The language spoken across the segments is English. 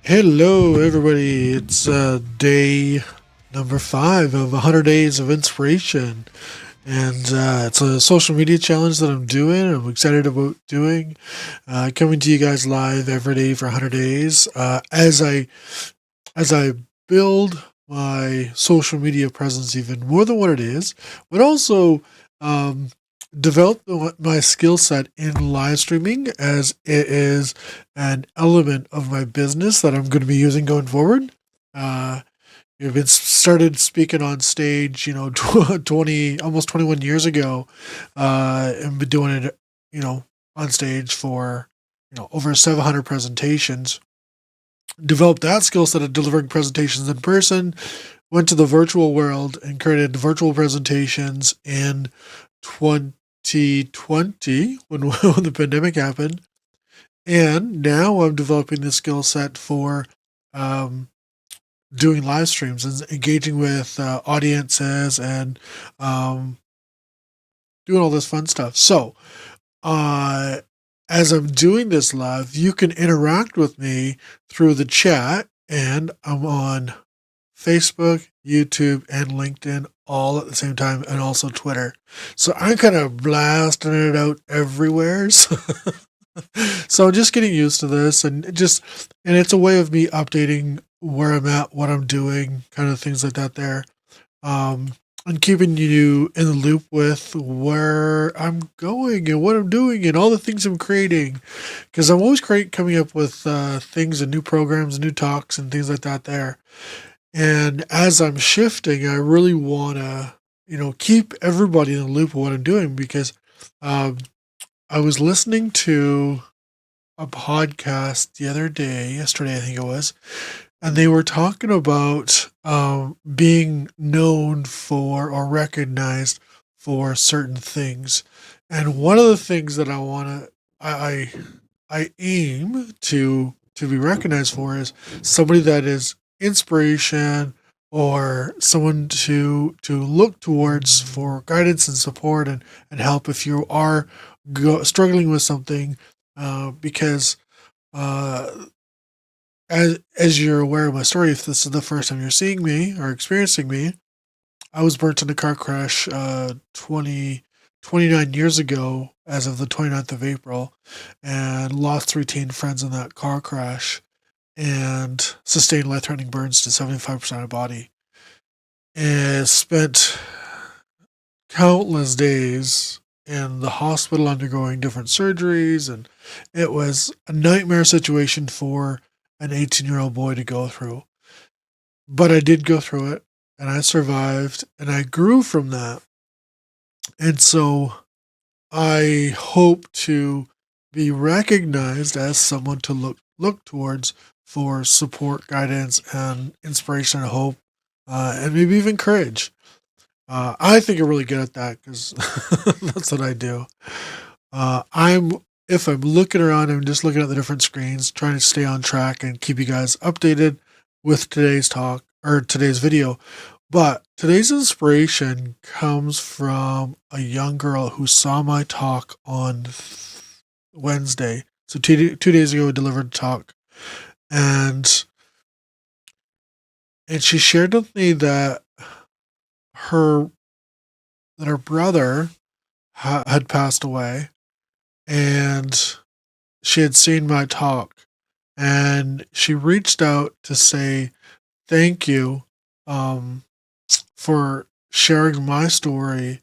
Hello, everybody. It's day number 5 of 100 Days of Inspiration. And it's a social media challenge that I'm doing. I'm excited about doing. Coming to you guys live every day for 100 days. As I build my social media presence even more than what it is, but also um, develop my skill set in live streaming as it is an element of my business that I'm going to be using going forward. Uh, I've been started speaking on stage, 20, almost 21 years ago, and been doing it, on stage for, over 700 presentations. Developed that skill set of delivering presentations in person, went to the virtual world and created virtual presentations in 2020 when the pandemic happened. And now I'm developing the skill set for um, doing live streams and engaging with audiences and um, doing all this fun stuff. So, uh, as I'm doing this live, you can interact with me through the chat, and I'm on Facebook, YouTube, and LinkedIn all at the same time, and also Twitter. So I'm kind of blasting it out everywhere. So I'm just getting used to this, and it's a way of me updating where I'm at, what I'm doing, kind of things like that there. Um, and keeping you in the loop with where I'm going and what I'm doing and all the things I'm creating. Because I'm always coming up with things and new programs, new talks, and things like that there. And as I'm shifting, I really want to, keep everybody in the loop of what I'm doing because um, I was listening to a podcast the other day, yesterday, I think it was, and they were talking about being known for or recognized for certain things. And one of the things that I aim to be recognized for is somebody that is inspiration or someone to look towards for guidance and support and help if you are struggling with something because uh, as you're aware of my story, if this is the first time you're seeing me or experiencing me, I was burnt in a car crash 29 years ago as of the 29th of April and lost 3 teen friends in that car crash and sustained life-threatening burns to 75% of body. And spent countless days in the hospital undergoing different surgeries, and it was a nightmare situation for an 18-year-old boy to go through. But I did go through it, and I survived, and I grew from that. And so I hope to be recognized as someone to look towards for support, guidance, and inspiration and hope, and maybe even courage. I think I'm really good at that because that's what I do. I'm if I'm looking around, I'm just looking at the different screens, trying to stay on track and keep you guys updated with today's talk or today's video. But today's inspiration comes from a young girl who saw my talk on Wednesday. So 2 days ago, I delivered a talk, and she shared with me her that her brother had passed away, and she had seen my talk, and she reached out to say thank you um, for sharing my story,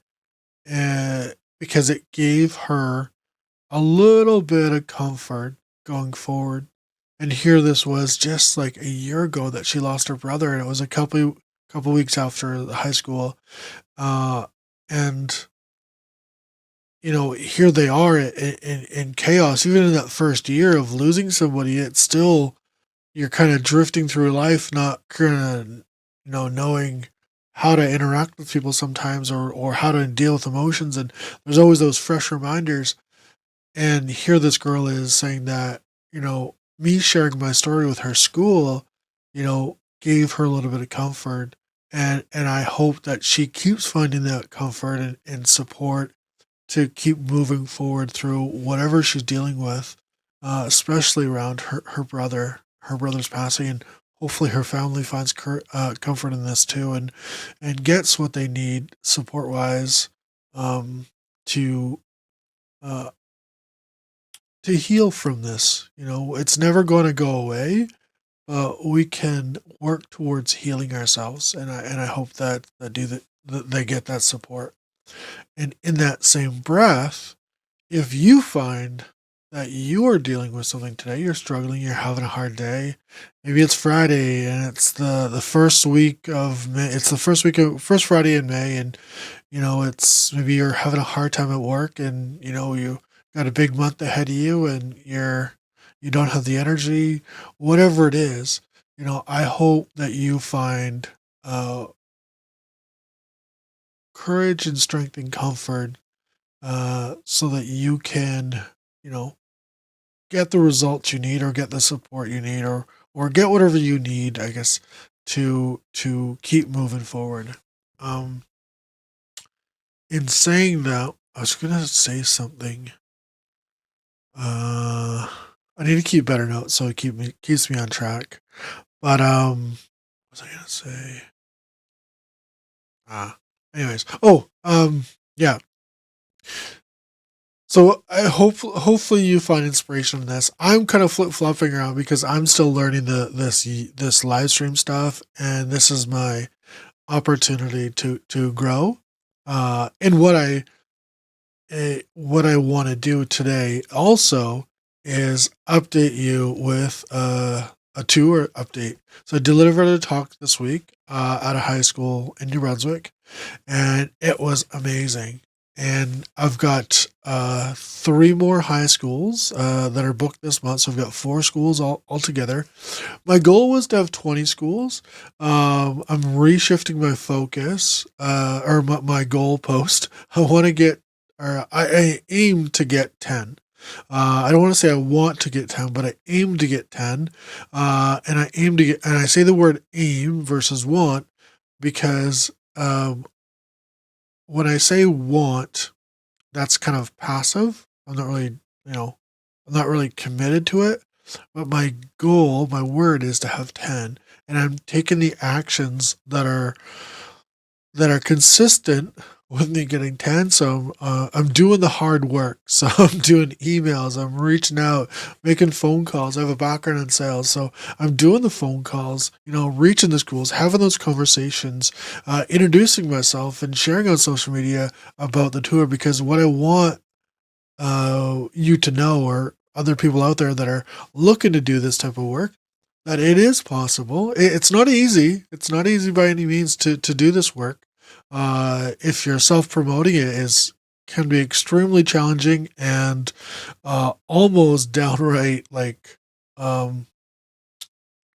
because it gave her a little bit of comfort going forward. And here this was just like a year ago that she lost her brother, and it was a couple weeks after the high school, uh, and here they are in chaos. Even in that first year of losing somebody, it's still you're kind of drifting through life, not kind of knowing how to interact with people sometimes, or how to deal with emotions. And there's always those fresh reminders. And here this girl is saying that me sharing my story with her school, gave her a little bit of comfort. And I hope that she keeps finding that comfort and support to keep moving forward through whatever she's dealing with, especially around her brother. her brother's passing, and hopefully her family finds comfort in this too, and gets what they need support wise, to uh, to heal from this. It's never going to go away. We can work towards healing ourselves, and I hope that they get that support. And in that same breath, if you find that you are dealing with something today, you're struggling, you're having a hard day, maybe it's Friday and it's the first week of May, it's the first Friday in May, and it's maybe you're having a hard time at work, and you got a big month ahead of you, and you don't have the energy, whatever it is. I hope that you find uh, courage and strength and comfort, so that you can, you know, get the results you need, or get the support you need, or get whatever you need, I guess, to keep moving forward. Um, in saying that, I was gonna say something. Uh, I need to keep better notes so it keeps me on track. But what was I gonna say? Ah, anyways. Oh, yeah. So I hopefully you find inspiration in this. I'm kind of flip flopping around because I'm still learning this live stream stuff, and this is my opportunity to grow. And what I want to do today also is update you with a tour update. So I delivered a talk this week at a high school in New Brunswick, and it was amazing. And I've got three more high schools that are booked this month. So I've got four schools altogether. My goal was to have 20 schools. I'm reshifting my focus, or my goal post. I want to get, or I aim to get 10. I don't want to say I want to get 10, but I aim to get 10. And I say the word aim versus want because when I say want, that's kind of passive. I'm not really committed to it. But my goal, my word is to have 10. And I'm taking the actions that are consistent with me getting 10. So I'm doing the hard work. So I'm doing emails, I'm reaching out, making phone calls. I have a background in sales. So I'm doing the phone calls, reaching the schools, having those conversations, introducing myself and sharing on social media about the tour, because what I want you to know, or other people out there that are looking to do this type of work, that it is possible. It's not easy. It's not easy by any means to do this work. If you're self promoting, can be extremely challenging and almost downright like um,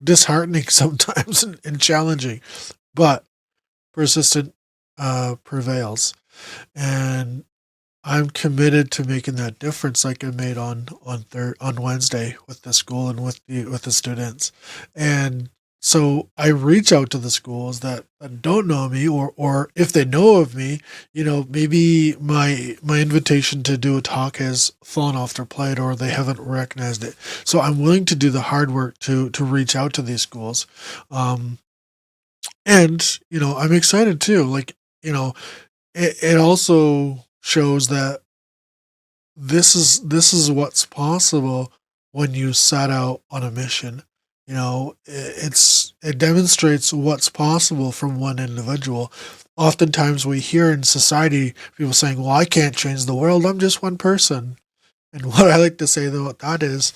disheartening sometimes, and challenging. But persistent prevails, and I'm committed to making that difference, like I made on Wednesday with the school and with the students. And so I reach out to the schools that don't know me, or if they know of me, maybe my invitation to do a talk has fallen off their plate, or they haven't recognized it. So I'm willing to do the hard work to reach out to these schools. Um, and I'm excited too. Like, it also shows that this is what's possible when you set out on a mission. It demonstrates what's possible from one individual. Oftentimes we hear in society people saying, "Well, I can't change the world. I'm just one person." And what I like to say though, that is,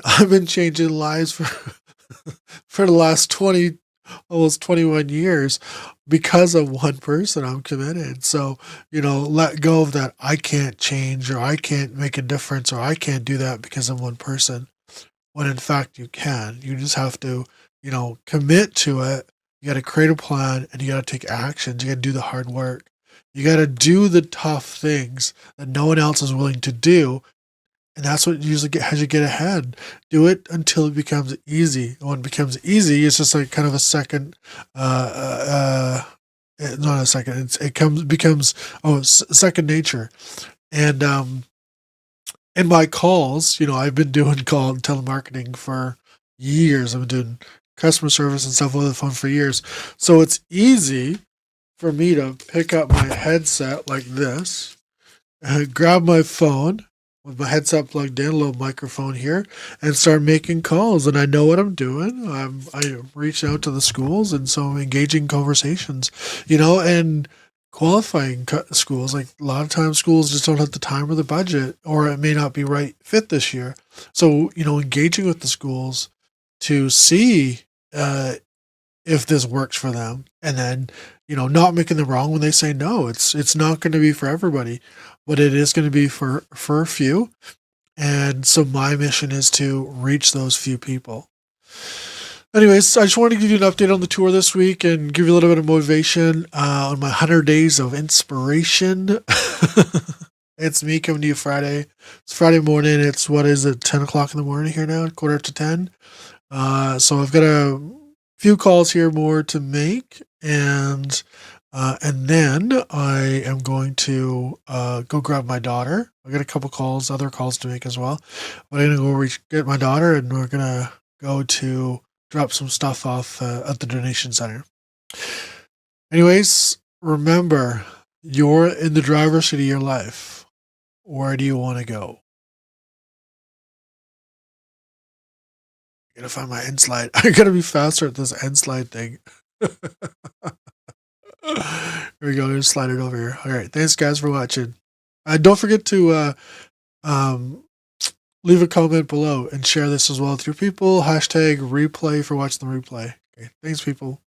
I've been changing lives for for the last 20, almost 21 years, because of one person. I'm committed. So, let go of that I can't change, or I can't make a difference, or I can't do that because of one person, when in fact you can. You just have to, commit to it. You got to create a plan, and you got to take actions. You got to do the hard work. You got to do the tough things that no one else is willing to do, and that's what usually has you get ahead. Do it until it becomes easy. And when it becomes easy, it's just like kind of a second, not a second. Becomes second nature. And in my calls, I've been doing call and telemarketing for years. I've been doing customer service and stuff over the phone for years. So it's easy for me to pick up my headset like this, grab my phone with my headset plugged in, a little microphone here, and start making calls. And I know what I'm doing. I reach out to the schools, and so I'm engaging conversations, and qualifying schools. Like a lot of times, schools just don't have the time or the budget, or it may not be right fit this year. So engaging with the schools to see if this works for them, and then not making them wrong when they say no. It's not going to be for everybody, but it is going to be for a few. And so my mission is to reach those few people. Anyways, I just wanted to give you an update on the tour this week and give you a little bit of motivation on my 100 days of inspiration. It's me coming to you Friday. It's Friday morning. It's, what is it, 10 o'clock in the morning here now, quarter to 10. So I've got a few calls here more to make, and then I am going to go grab my daughter. I got a couple calls, other calls to make as well. But I'm gonna go get my daughter, and we're gonna go to drop some stuff off at the donation center. Anyways, remember, you're in the driver's seat of your life. Where do you want to go? I gotta find my end slide. I gotta be faster at this end slide thing. Here we go. Just slide it over here. All right. Thanks, guys, for watching. Don't forget to leave a comment below and share this as well with your people. Hashtag replay for watching the replay. Okay. Thanks, people.